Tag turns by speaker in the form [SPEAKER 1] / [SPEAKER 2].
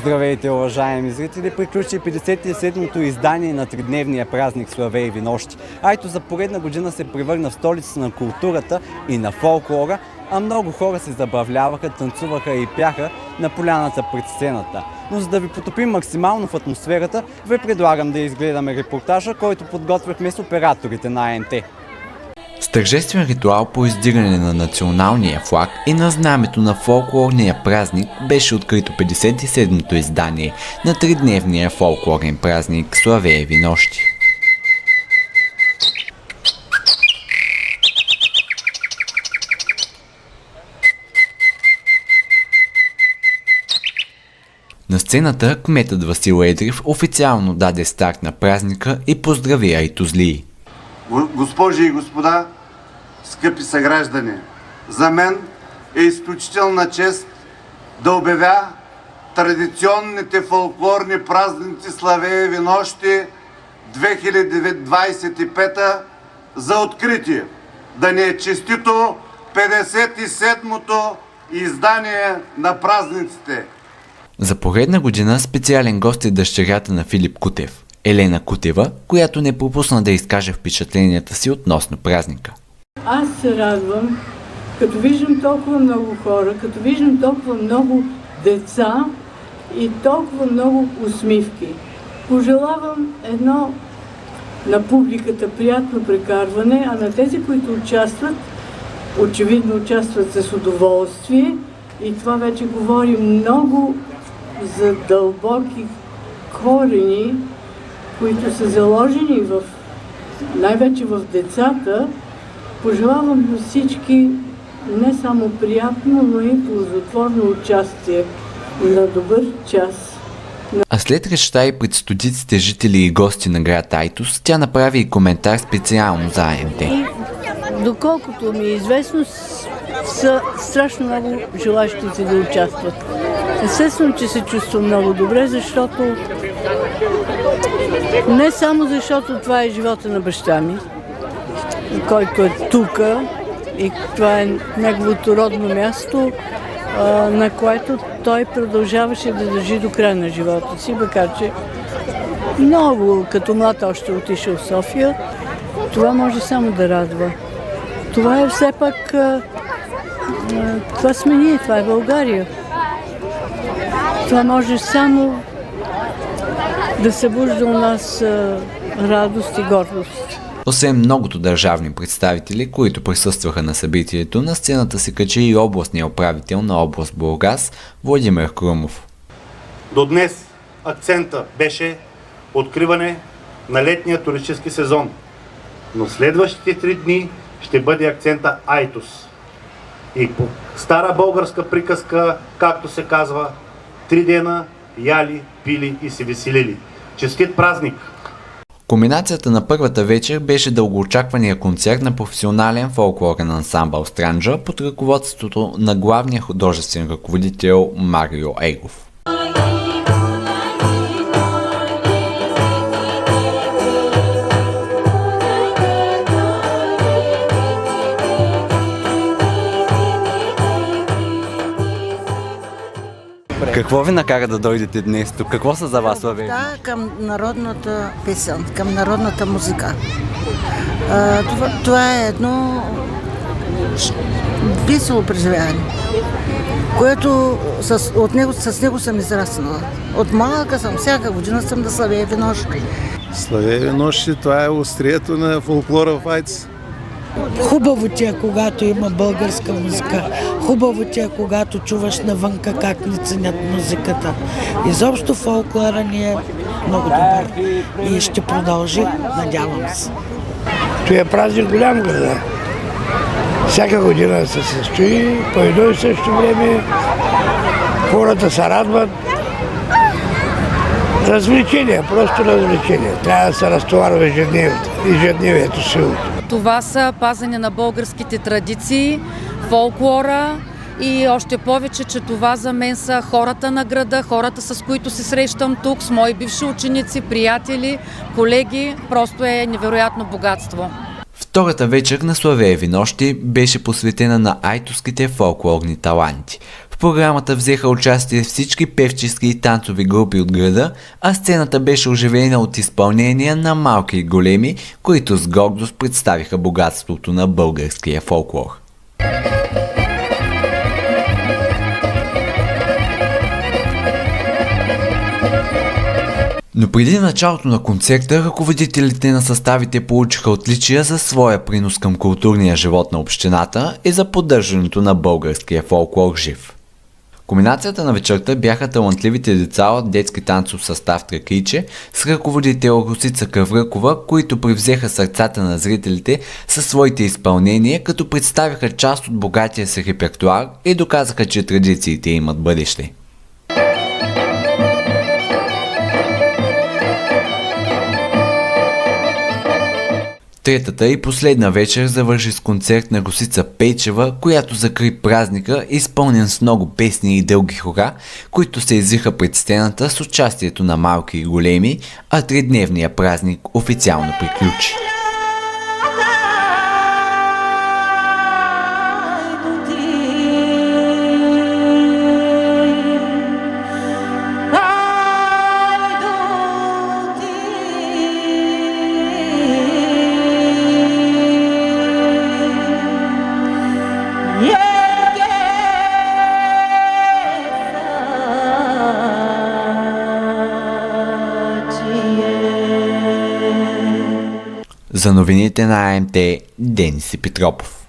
[SPEAKER 1] Здравейте, уважаеми зрители! Приключи 57-то издание на тридневния празник Славей и Винощи. Айтос за поредна година се превърна в столицата на културата и на фолклора, а много хора се забавляваха, танцуваха и пяха на поляната пред сцената. Но за да ви потопим максимално в атмосферата, ви предлагам да изгледаме репортажа, който подготвяхме с операторите на АНТ.
[SPEAKER 2] С тържествен ритуал по издигане на националния флаг и на знамето на фолклорния празник беше открито 57-то издание на тридневния фолклорен празник Славееви нощи. На сцената кметът Васил Едрев официално даде старт на празника и поздрави айтозлии.
[SPEAKER 3] Госпожи и господа, скъпи съграждани, за мен е изключителна чест да обявя традиционните фолклорни празници Славееви нощи 2025 за откритие. Да ни е честито 57-то издание на празниците.
[SPEAKER 2] За поредна година специален гост е дъщерята на Филип Кутев, Елена Кутева, която не пропусна да изкаже впечатленията си относно празника.
[SPEAKER 4] Аз се радвам, като виждам толкова много хора, като виждам толкова много деца и толкова много усмивки. Пожелавам едно на публиката приятно прекарване, а на тези, които участват, очевидно участват с удоволствие и това вече говори много за дълбоки корени, които са заложени най-вече в децата. Пожелавам на всички не само приятно, но и ползотворно участие на добър час.
[SPEAKER 2] А след речта и пред стотиците жители и гости на град Айтос, тя направи и коментар специално за АНТ.
[SPEAKER 4] Доколкото ми е известно, са страшно много желащите да участват. Естествено, че се чувствам много добре, защото не само защото това е живота на баща ми, който е тук и това е неговото родно място, на което той продължаваше да държи до края на живота си, макар че много като млад още отишъл в София. Това може само да радва. Това е все пак, това сме ние, това е България. Това може само да събужда у нас радост и гордост.
[SPEAKER 2] Освен многото държавни представители, които присъстваха на събитието, на сцената се качи и областния управител на област Бургас Владимир Крумов.
[SPEAKER 5] До днес акцента беше откриване на летния туристически сезон, но следващите 3 дни ще бъде акцента Айтос. И по стара българска приказка, както се казва, 3 дена яли, пили и се веселили. Честит празник!
[SPEAKER 2] Кулминацията на първата вечер беше дългоочаквания концерт на професионален фолклорен ансамбъл Странджа под ръководството на главния художествен ръководител Марио Егов.
[SPEAKER 1] Какво ви накара да дойдете днес тук? Какво са за вас Славееви?
[SPEAKER 6] Да, към народната песен, към народната музика. Това е едно весело преживяване, което с него съм израснала. От малка съм, всяка година съм да Славееви нощи.
[SPEAKER 7] Славееви нощи, това е острието на фолклора в Айтос.
[SPEAKER 8] Хубаво ти е, когато има българска музика. Хубаво ти е, когато чуваш навънка как ни ценят музиката. Изобщо фолклора ни е много добър и ще продължи, надявам се.
[SPEAKER 9] Това е празник голям града. Всяка година се състои, по едно и също време хората се радват. Развлечения, просто развлечения. Трябва да се разтоварва ежедневието силото.
[SPEAKER 10] Това са пазене на българските традиции, фолклора и още повече, че това за мен са хората на града, хората с които се срещам тук, с мои бивши ученици, приятели, колеги. Просто е невероятно богатство.
[SPEAKER 2] Втората вечер на Славееви нощи беше посветена на айтоските фолклорни таланти. В програмата взеха участие всички певчески и танцови групи от града, а сцената беше оживена от изпълнения на малки и големи, които с гордост представиха богатството на българския фолклор. Но преди началото на концерта, ръководителите на съставите получиха отличия за своя принос към културния живот на общината и за поддържането на българския фолклор жив. Кулминацията на вечерта бяха талантливите деца от детски танцов състав Тракийче с ръководител Росица Кавръкова, които привзеха сърцата на зрителите със своите изпълнения, като представиха част от богатия си репертуар и доказаха, че традициите имат бъдеще. Третата и последна вечер завърши с концерт на Росица Пейчева, която закри празника, изпълнен с много песни и дълги хора, които се извиха пред сцената с участието на малки и големи, а тридневният празник официално приключи. За новините на АМТ, Денис Петропов.